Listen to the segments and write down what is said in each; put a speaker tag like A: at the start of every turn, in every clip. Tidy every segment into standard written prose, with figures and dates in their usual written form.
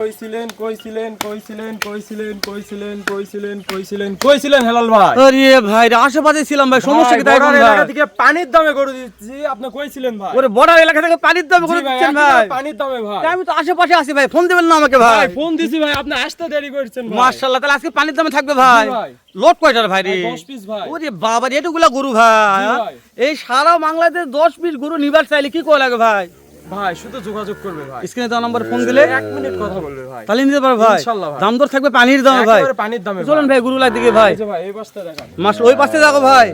A: কইছিলেন হেলাল ভাই।
B: আরে ভাই আশেপাশে ছিলাম ভাই, সমস্যা কি? তাই
A: বর্ডার এলাকা থেকে পানির দামে গরু দিচ্ছি, আপনি কইছিলেন ভাই।
B: ওরে বর্ডার এলাকা থেকে পানির দামে গরু দিচ্ছেন ভাই?
A: পানির দামে ভাই।
B: আমি তো আশেপাশে আছি ভাই, ফোন দিবেন না আমাকে ভাই?
A: ভাই ফোন দিছি ভাই, আপনি আসতে দেরি করছেন ভাই।
B: মাশাআল্লাহ, তাহলে আজকে পানির দামে থাকবে ভাই। লোড কয়টার ভাই রে?
A: 10 পিস ভাই।
B: ওরে বাবা রে, এতগুলা গরু ভাই।
A: ভাই।
B: এই সারা বাংলাদেশ 10 পিস গরু নিবার চাইলে কি করা লাগে ভাই?
A: ভাই শুধু যোগাযোগ করবে ভাই,
B: স্ক্রিনে দেওয়া নাম্বার ফোন দিলে
A: 1 মিনিট কথা বলবে ভাই,
B: তাহলে নিতে পারবে ভাই।
A: ইনশাআল্লাহ ভাই।
B: দাম দর থাকবে পানির দামে ভাই,
A: একেবারে পানির দামে।
B: চলুন ভাই গরু লাই দিকে ভাই।
A: এই যে ভাই এই পাশটা দেখান।
B: মাস ওই পাশে যাবো ভাই।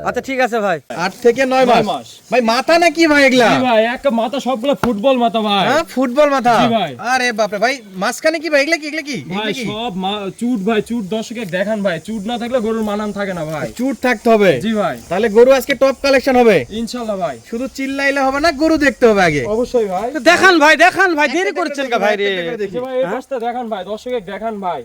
B: আচ্ছা ঠিক আছে ভাই।
C: 8 থেকে 9 মাস ভাই। মাথা নাকি ভাই এগুলা?
A: জি ভাই, এক মাথা সবগুলো ফুটবল মাথা ভাই।
C: হ্যাঁ ফুটবল মাথা।
A: জি ভাই।
C: আরে বাপ রে ভাই, মাঝখানে কি ভাই এগুলা কি?
A: ভাই সব চুট ভাই, চুট দর্শকে দেখান ভাই, চুট না থাকলে গরুর মানান থাকে না ভাই।
C: চুট থাকতে হবে।
A: জি ভাই
C: তাহলে গরু আজকে টপ কালেকশন হবে
A: ইনশাআল্লাহ ভাই।
C: শুধু চিল্লাইলে হবে না, গরু দেখতে হবে আগে।
A: অবশ্যই ভাই।
B: তো দেখান ভাই, দেখান ভাই, দেরি করছেন কা ভাই রে?
A: দেখি ভাই এই পাশটা দেখান ভাই, দর্শকে দেখান ভাই,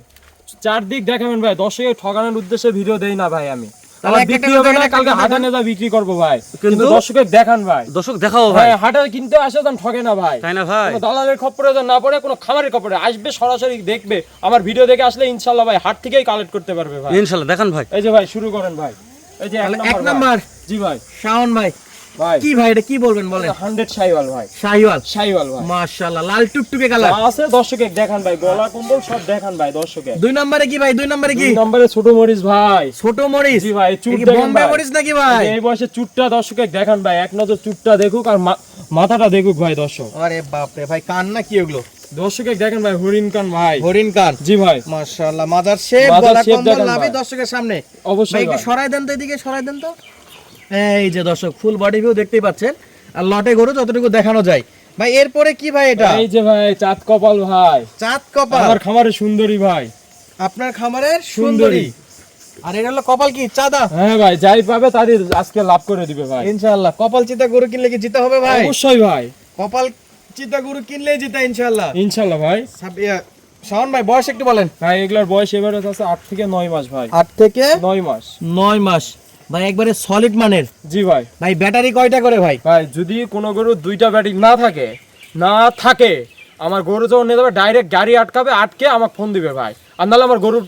A: চারদিক দেখাবেন ভাই। দর্শকে ঠকানোর উদ্দেশ্যে ভিডিও দেই না ভাই আমি। আমার বিক্রি হবে না, কালকে হাটে নিয়ে যা বিক্রি করব ভাই। কিন্তু দর্শকে দেখান ভাই,
B: দর্শক দেখাও ভাই।
A: হ্যাঁ হাটে কিনতে আসে যেন ঠকে না ভাই।
B: তাই না ভাই?
A: কোনো দালালের খপ্পরে যেন না পড়ে, কোনো খামারের খপ্পরে আসবে, সরাসরি দেখবে। আমার ভিডিও দেখে আসলে ইনশাআল্লাহ ভাই হাট থেকেই কালেক্ট করতে পারবে ভাই।
B: ইনশাআল্লাহ দেখান ভাই।
A: এই যে ভাই শুরু করেন ভাই। এই যে এক নাম্বার। জি ভাই।
C: শাওন ভাই
A: ভাই
C: কি ভাই এটা কি বলবেন বলেন?
A: 100 শাইওয়াল ভাই।
C: শাহিওয়াল
A: ভাই।
C: মাশাআল্লাহ, লাল টুকটুকে কালার
A: আছে। দর্শকে দেখান ভাই, গলা কম্বল সব দেখান ভাই দর্শকে।
C: 2 নম্বরে কি ভাই? 2 নম্বরে কি?
A: 2 নম্বরে ছোট মরিচ ভাই।
C: ছোট মরিচ।
A: জি ভাই, চুট
C: কি
A: দেখেন
C: বোম্বে
A: ভাই।
C: মরিচ নাকি ভাই?
A: এই বয়সে চুটটা দর্শকে দেখান ভাই, এক নজর চুটটা দেখুক আর মাথাটা দেখুক ভাই দর্শক।
C: আরে বাপ রে ভাই, কান না কি ওগুলো?
A: দর্শকে দেখেন ভাই, হরিণ কান ভাই।
C: হরিণ কান।
A: জি ভাই
C: মাশাআল্লাহ, মাজার শেপ,
A: মাজার
C: গলা
A: shape
C: কম্বল
A: দেখেন
C: নাভি
A: ভাই।
C: দর্শকের সামনে।
A: অবশ্যই
C: ভাই একটু
A: ভাই।
C: সরাই দেন তো, এদিকে সরাই দেন তো। এই যে দর্শক ফুল বডি ভিউ দেখতেই পাচ্ছেন, আর লটে গরু যতটুকু দেখানো যায়। ভাই এরপরে কি ভাই এটা?
A: এই যে ভাই চাঁদ কপাল ভাই,
C: চাঁদ কপাল।
A: আমার খামারে সুন্দরী ভাই।
C: আপনার খামারের
A: সুন্দরী।
C: সুন্দরী। আর এটা হলো কপাল কি? চাঁদা।
A: হ্যাঁ ভাই, যাই পাবে তারই আজকে লাভ করে দিবে ভাই
C: ইনশাআল্লাহ কপাল চিতা গরু কিনলে কি জিতে হবে ভাই?
A: অবশ্যই ভাই,
C: কপাল চিতা গরু কিনলেই জিতা ইনশাআল্লাহ।
A: ইনশাআল্লাহ ভাই।
C: শাওন ভাই বয়স একটু বলেন।
A: ভাই এগুলার বয়স এবারে আছে 8 থেকে 9 মাস ভাই।
C: 8 থেকে
A: 9 মাস।
C: 9 মাস ভাই, একবারে সলিড মানের।
A: জি ভাই।
C: ভাই ব্যাটারি কয়টা করে ভাই?
A: ভাই যদি কোনো গরু 2টা ব্যাটারি না থাকে আমার গরু যখন নিয়ে যাবে ডাইরেক্ট গাড়ি আটকে আমাকে ফোন দিবে ভাই। আর নাহলে আমার গরু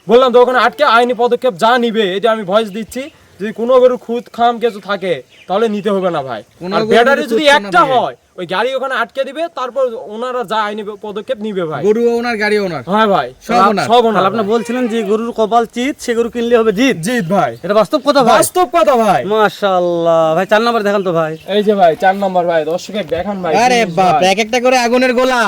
A: বললাম তো ওখানে আটকে আইনি পদক্ষেপ যা নিবে, এটা আমি ভয়েস দিচ্ছি। যদি কোনো গরু খুদ খাম কিছু থাকে তাহলে নিতে হবে না ভাই। আর ব্যাটারি যদি একটা হয় ওই গাড়ি ওখানে আটকে দিবে, তারপর ওনারা যা আইনি পদক্ষেপ নিবে ভাই।
C: গরু ওনার গাড়ি ওনার।
A: হ্যাঁ ভাই,
C: সব ওনার।
A: সব ওনার।
B: আপনি বলছিলেন যে গরুর কপাল চিত, সে গরু কিনলে হবে জিত।
A: জিত ভাই,
B: এটা বাস্তব কথা ভাই।
A: বাস্তব কথা ভাই।
B: মাশাআল্লাহ ভাই, 4 নাম্বার দেখান তো ভাই।
A: এই যে ভাই 4 নম্বর ভাই, দর্শকে দেখান ভাই।
C: আরে
A: জিনিস
C: বাপ,
A: ভাই।
C: এক একটা করে আগুনের গোলা।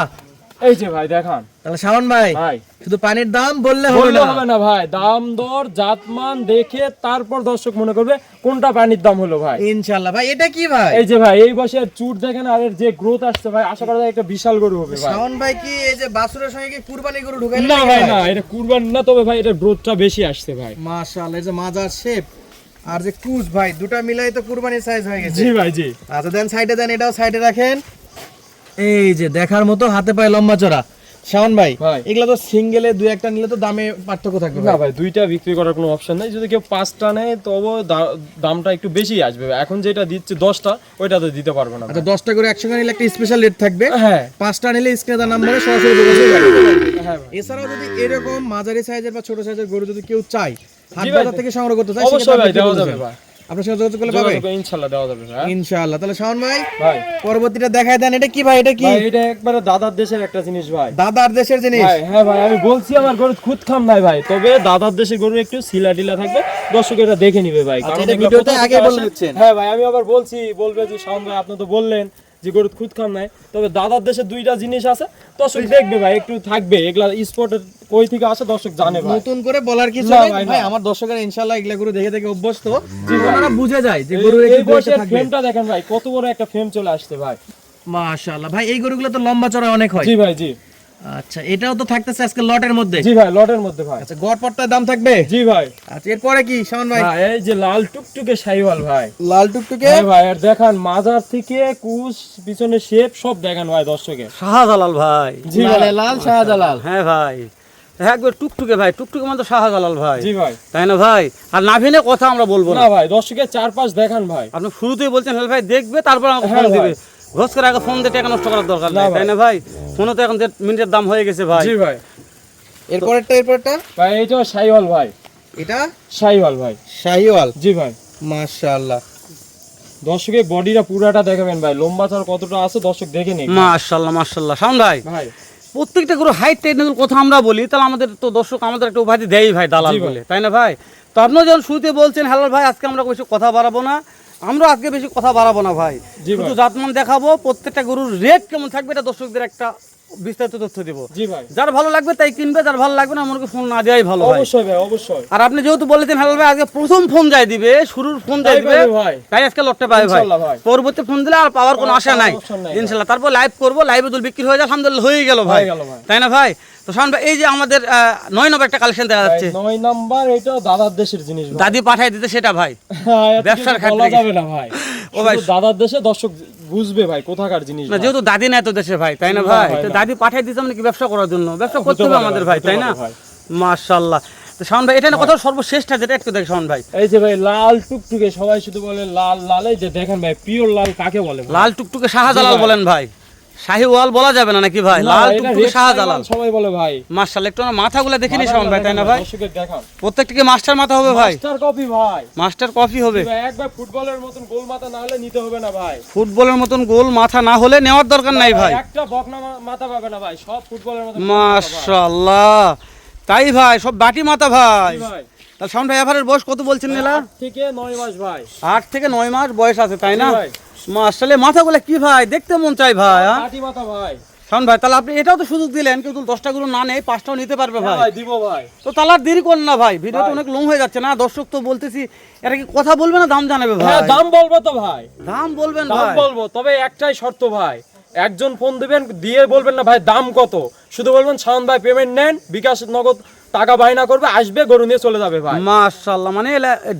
A: এই যে ভাই দেখান।
C: তাহলে শাওন ভাই
A: ভাই
C: শুধু পানির দাম বললে হবে
A: বললে
C: না।
A: হবে না ভাই, দাম দর জাতমান দেখে তারপর দর্শক মনে করবে কোনটা পানির দাম হলো ভাই।
C: ইনশাআল্লাহ ভাই এটা কি ভাই?
A: এই যে ভাই এই বছর চুট দেখেন আর এর যে গ্রোথ আসছে ভাই, আশা করা যায় একটা বিশাল গরু হবে ভাই।
C: শাওন ভাই কি এই যে বাছুরের সঙ্গে কি কুরবানি গরু ঢুকাইলেন?
A: না ভাই না, এটা কুরবানি না, তবে ভাই এটা গ্রোথটা বেশি আসছে ভাই।
C: মাশাআল্লাহ, এই যে মাজার শেপ আর যে কুচ ভাই, দুটা মিলাই তো কুরবানির সাইজ হয়ে গেছে।
A: জি ভাই জি।
C: আচ্ছা দেন সাইডে দেন, এটাও সাইডে রাখেন। এই যে দেখার মতো হাতে পায়ে লম্বা চড়া। শাওন ভাই
A: ভাই।
C: এগুলা তো সিঙ্গেলে দুই একটা নিলে তো দামে পার্থক্য থাকবে
A: না
C: ভাই।
A: ভাই, 2টা বিক্রি করার কোনো অপশন নাই। যদি কেউ 5টা নেয় তবে দামটা একটু বেশি আসবে। এখন যেটা দিচ্ছে 10টা, ওইটা তো দিতে পারবো না ভাই।
C: আচ্ছা 10টা করে একসঙ্গে নিলে একটা স্পেশাল রেট থাকবে।
A: হ্যাঁ
C: 5টা নিলে স্ক্রিনে দেওয়া নম্বরে সরাসরি যোগাযোগ করতে পারবে।
A: হ্যাঁ ভাই।
C: এছাড়াও যদি এরকম মাঝারি সাইজের বা ছোট সাইজের গরু যদি কেউ চায় হাট
A: জি ভাই,
C: বাজার থেকে সংগ্রহ করতে চায়,
A: অবশ্যই
C: সেক্ষেত্রে
A: ভাই
C: আপনি কি
A: দেওয়া
C: বলতেছেন?
A: যাবে ভাই।
C: আপনার সাথে যোগাযোগ করলে পাবে
A: যোগাযোগ ইনশাআল্লাহ দেওয়া যাবে ভাই।
C: ইনশাআল্লাহ। তাহলে শাওন ভাই
A: ভাই
C: পরবর্তীটা দেখায় দেন। এটা কি ভাই? এটা কি
A: ভাই এটা একবারে দাদার দেশের একটা জিনিস ভাই।
C: দাদার দেশের জিনিস?
A: ভাই হ্যাঁ ভাই, আমি বলছি আমার গরু খুদ খাম নাই ভাই, তবে দাদার দেশের গরু একটু সিলা টিলা থাকবে, দর্শক এটা দেখে নিবে ভাই।
C: আচ্ছা,
A: কারণ
C: এটা
A: এগুলো
C: ভিডিওতে
A: কোথা
C: আগে
A: থেকে
C: বলে
A: আসে?
C: দিচ্ছেন।
A: হ্যাঁ ভাই, আমি আবার বলবে যে শাওন ভাই আপনি তো বললেন যে গরু খুদ খাম নাই, তবে দাদার দেশে 2টা জিনিস আছে, দর্শক দেখবে ভাই, একটু থাকবে। এগুলা স্পটের কই থেকে আসে দর্শক জানে ভাই।
C: নতুন করে বলার কিছু
A: না
C: নেই
A: ভাই,
C: ভাই,
A: না।
C: আমার দর্শকেরা ইনশাআল্লাহ এগুলা গরু দেখে দেখে অভ্যস্ত, ওনারা বুঝে যায় যে গরুর
A: এই
C: একটু বয়সে
A: বয়সের
C: থাকবে।
A: ফ্রেমটা দেখেন ভাই, কত বড় একটা ফ্রেম চলে আসছে ভাই।
C: মাশাআল্লাহ ভাই, এই গরুগুলো তো লম্বা চড়া অনেক হয়।
A: জি ভাই জি।
C: আচ্ছা এটাও তো থাকতেছে আজকে লটের মধ্যে।
A: জি ভাই, লটের মধ্যে ভাই।
C: আচ্ছা গড়পড়টার দাম থাকবে?
A: জি ভাই।
C: আচ্ছা এরপরে কি শাওন ভাই?
A: ভাই এই যে লাল টুকটুকে শাইওয়াল ভাই।
C: লাল টুকটুকে।
A: হ্যাঁ ভাই, আর দেখান মাজার থেকে কুচ পিছনে শেপ সব দেখান ভাই দর্শকে।
B: শাহজালাল ভাই।
A: জি ভাই।
C: লালে লাল শাহজালাল।
B: হ্যাঁ ভাই, একবার টুকটুকে ভাই, টুকটুকে মানে তো শাহজালাল ভাই।
A: জি ভাই।
B: তাই না ভাই? আর নাভিনে কথা আমরা বলবো না
A: না ভাই, দর্শকের 4-5 দেখান ভাই।
B: আপনি শুরুতেই বলছেন হেল ভাই দেখবে তারপর আমাকে
A: হ্যাঁ
B: ফোন দিবে।
A: ভাই।
B: ঘোষ করে আগে ফোন দিয়ে টাকা নষ্ট করার দরকার
A: না
B: নেই,
A: ভাই।
B: তাই না ভাই? ফোনে তো এখন 1.5 মিনিটের দাম হয়ে গেছে ভাই।
A: জি ভাই।
C: এরপরেরটা
A: ভাই এইটা শাহিওয়াল ভাই,
C: এটা
A: শাহিওয়াল ভাই।
C: শাহিওয়াল।
A: জি ভাই।
C: মাশাআল্লাহ।
A: দর্শকের বডিটা পুরাটা দেখাবেন ভাই, লম্বা চড় কতটা আছে দর্শক দেখে নিন
B: মাশাআল্লাহ মাশাআল্লাহ। শাওন ভাই,
A: ভাই।
B: প্রত্যেকটা গরু হাইট টেকনিক্যাল কথা আমরা বলি, তাহলে আমাদের তো দর্শক আমাদের একটা উপাধি দেয় ভাই, দালাল
A: জি ভাই।
B: বলে, তাই না ভাই? তো আপনারা যখন শুরুতে বলছেন হ্যালো ভাই আজকে আমরা বেশি কথা বাড়াবো না, আমরা আজকে বেশি কথা বাড়াবো না ভাই,
A: জি ভাই।
B: শুধু জাতমান দেখাবো, প্রত্যেকটা গরুর রেট কেমন থাকবে এটা দর্শকদের একটা বিস্তারিত তথ্য দেবো।
A: জি ভাই।
B: যার ভালো লাগবে তাই কিনবে, যার ভালো লাগবে না আমাকে ফোন না দেওয়াই ভালো ভাই।
A: অবশ্যই ভাই, অবশ্যই।
B: আর আপনি যেহেতু বলেছেন হ্যালো ভাই আজকে প্রথম ফোন যাই দিবে, শুরুর ফোন যাই
A: তাই
B: দিবে
A: পাবে ভাই।
B: তাই আজকে লটটা পাবে ভাই।
A: ইনশাআল্লাহ ভাই।
B: পরবর্তী ফোন দিলে আর পাওয়ার কোনো আশা নাই
A: option নাই।
B: ইনশাআল্লাহ। তারপর লাইভ করবো, লাইভে দুল বিক্রি হয়ে যায়, আলহামদুলিল্লাহ হয়ে গেল ভাই,
A: হয়ে গেল ভাই।
B: তাই না ভাই? তো শাওন ভাই এই যে আমাদের 9 নম্বর একটা কালেকশন দেখা যাচ্ছে,
A: 9 নাম্বার, এটা দাদার দেশের জিনিস ভাই।
B: দাদি পাঠাই দিতে সেটা ভাই
A: হ্যাঁ, এত
B: ব্যবসার
A: কিছু
B: ক্ষেত্রে
A: বলা
B: কি?
A: যাবে না ভাই।
B: ও ভাই।
A: শুধু দাদার দেশে দর্শক বুঝবে ভাই কোথাকার জিনিস
B: না,
A: ভাই।
B: যেহেতু দাদি না তো দেশে ভাই, তাই না
A: না
B: ভাই?
A: ভাই,
B: তো
A: না।
B: দাদি পাঠাই দিতে মানে কি ব্যবসা করার জন্য, ব্যবসা
A: হতে
B: করতে হবে
A: পারে
B: আমাদের
A: ভাই,
B: ভাই,
A: হতে
B: তাই না?
A: পারে ভাই।
B: মাশাআল্লাহ। তো শাওন ভাই এটা না কথা সর্বশ্রেষ্ঠ যেটা একটু দেখ শাওন ভাই,
A: এই যে ভাই লাল টুকটুকে, সবাই শুধু বলে লাল লাল, এই যে দেখেন ভাই পিওর লাল কাকে বলে ভাই?
B: লাল টুকটুকে শাহজালাল
A: জি ভাই।
B: বলেন ভাই, শাহিওয়াল বলা যাবে না নাকি ভাই?
A: না,
B: লাল
A: এটা
B: টুকটুকে
A: red
B: শাহজালাল,
A: শাহিওয়াল সবাই বলে ভাই।
B: মাশাআল্লাহ। একটু আমার মাথাগুলো দেখে নি শাওন ভাই, তাই না ভাই?
A: দর্শকের দেখান।
B: প্রত্যেকটিকে মাস্টার মাথা হবে ভাই,
A: মাস্টার কপি ভাই।
B: মাস্টার কফি হবে।
A: ভাই একবার ফুটবলের মতন গোল মাথা না হলে নিতে হবে না ভাই।
B: ফুটবলের মতন গোল মাথা না হলে নেওয়ার দরকার নাই ভাই।
A: একটা বকনা মাথা পাবে না ভাই, সব ফুটবলের মতন
B: মাশাআল্লাহ, তাই ভাই সব বাটি মাথা ভাই।
A: জি ভাই।
B: তাহলে শাওন ভাই এবারের বয়স কত বলছেন নিলা?
A: 8 থেকে 9 মাস ভাই।
B: 8 থেকে 9 মাস বয়স আছে, তাই না?
A: জি ভাই।
B: মাশাআল্লাহ, মাথাগুলো কি ভাই দেখতে মন চাই ভাই। হ্যাঁ
A: কাটি মাথা ভাই।
B: শাওন ভাই, তাহলে আপনি এটাও তো সুযোগ দিলেন, কেউ 10টা গুলো না নেই 5টাও নিতে পারবে
A: হ্যাঁ
B: ভাই।
A: ভাই, দিব ভাই।
B: তো তাহলে আর দেরি করেন না ভাই, ভিডিওটা
A: ভাই।
B: অনেক লং হয়ে যাচ্ছে না, দর্শক তো বলতেছি এরা কি কথা বলবে না দাম জানাবে ভাই?
A: হ্যাঁ, দাম বলবো তো ভাই,
B: দাম বলবেন
A: দাম
B: ভাই।
A: বলবো, তবে একটাই শর্ত ভাই, একজন ফোন দিবেন, দিয়ে বলবেন না ভাই দাম কত, শুধু বলবেন শাওন ভাই পেমেন্ট নেন, বিকাশ নগদ টাকা বায়না করবে, আসবে গরু নিয়ে চলে যাবে ভাই।
B: মাশাআল্লাহ, মানে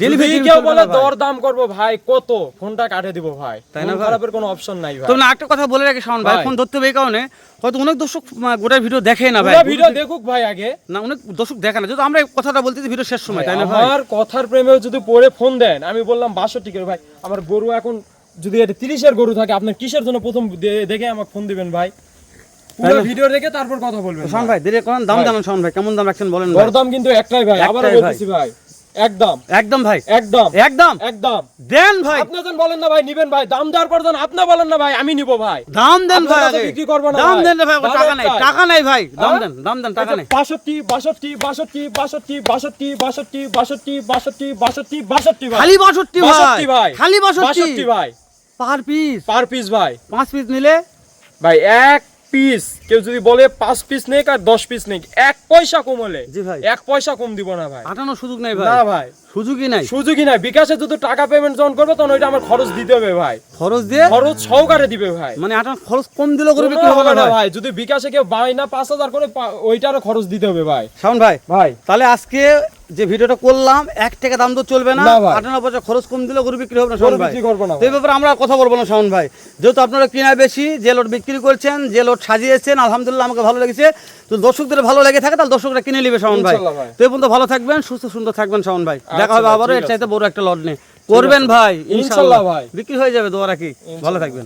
B: ডেলিভারি
A: যদি কেউ বলে দর দাম করবো ভাই কত, ফোনটা কাটে দিব ভাই,
B: তাই না
A: মন
B: ভাই?
A: খারাপের কোনো অপশন নাই ভাই।
B: তো না একটা কথা বলে রাখি শাওন ভাই,
A: ভাই।
B: ফোন ধরতে হবে এই কারণে হয়তো অনেক দর্শক গোটা ভিডিও দেখে না ভাই,
A: পুরো ভিডিও দেখুক ভাই আগে।
B: না অনেক দর্শক দেখে না, যদি আমরা এই কথাটা বলতেছি ভিডিও শেষ সময়, তাই না ভাই?
A: আমার কথার প্রেমেও যদি পড়ে ফোন দেন, আমি বললাম 62 করে ভাই, আমার গরু এখন যদি এটা 30-এর গরু থাকে, আপনার কিসের জন্য প্রথম দেখে আমাকে ফোন দিবেন ভাই? পুরো ভিডিও দেখে তারপর কথা বলবেন
B: শাওন ভাই দেরি করেন, দাম জানান শাওন ভাই, কেমন দাম রাখছেন বলেন ভাই।
A: দরদাম কিন্তু একটাই ভাই, আবার
B: একটাই
A: বলতেছি ভাই, একদম
B: একদম ভাই,
A: একদম
B: একদম
A: একদম।
B: দেন ভাই,
A: আপনি যখন বলেন না ভাই নিবেন ভাই, দাম দেওয়ার পর যখন আপনি বলেন না ভাই আমি নিব ভাই,
B: দাম দেন
A: আপনার
B: ভাই,
A: কাছে
B: আগে
A: বিক্রি করবো না
B: দাম
A: ভাই।
B: দেন রে ভাই,
A: দাম
B: টাকা নাই,
A: একটাই।
B: টাকা নাই ভাই, দাম
A: হ্যাঁ?
B: দেন, দাম দেন, টাকা নেই।
A: 62 62 62 62 62 62 62 62 62 62 ভাই,
B: খালি 62
A: 62
B: ভাই,
A: ভাই,
B: খালি
A: 62
B: 62
A: ভাই,
B: পার পিস,
A: পার পিস ভাই।
B: 5 পিস নিলে
A: ভাই এক পিস, কেউ যদি বলে 5 পিস নেক আর 10 পিস নেক, 1 পয়সা কম হলে,
B: জি ভাই।
A: 1 পয়সা কম দিব না ভাই।
B: আটানোর সুযোগ নাই ভাই,
A: না ভাই,
B: সুযোগই নাই,
A: সুযোগই নাই। বিকাশে যদি টাকা পেমেন্ট যখন করবে তখন ওইটা আমার খরচ দিতে হবে ভাই,
B: খরচ দিয়ে
A: খরচ সহকারে দিবে ভাই।
B: মানে আটানোর খরচ কম দিলেও করে বিক্রি
A: কোনো
B: হবে না ভাই।
A: ভাই, যদি বিকাশে কেউ বাই না 5000 করে, ওইটারও খরচ দিতে হবে ভাই।
B: শাওন ভাই,
A: ভাই
B: তাহলে আজকে যে ভিডিওটা করলাম 1 টাকা দাম তো চলবে না,
A: না ভাই।
B: 58 পয়সা খরচ কম দিলেও গরু বিক্রি হবে না
A: গরু
B: শাওন ভাই।
A: বিক্রি করবো না
B: তো এই ব্যাপারে আমরা আর কথা বলবো না শাওন ভাই, যেহেতু আপনারা কিনা বেশি, যে লোট বিক্রি করছেন, যে লোট সাজিয়েছেন, আলহামদুলিল্লাহ আমাকে ভালো লেগেছে। তো দর্শকদের ভালো লেগে থাকে তাহলে দর্শকরা কিনে নেবে শাওন ভাই।
A: ইনশাআল্লাহ ভাই।
B: তো এই পর্যন্ত ভালো থাকবেন, সুস্থ সুন্দর থাকবেন শাওন ভাই, দেখা হবে
A: ভাই,
B: আবারও
A: ঠিক
B: এর
A: আছে।
B: চাইতে বড় একটা লট নিয়ে করবেন ভাই,
A: ইনশাআল্লাহ
B: ইনশাআল্লাহ
A: ভাই।
B: বিক্রি হয়ে যাবে, দোয়া রাখি, ভালো থাকবেন।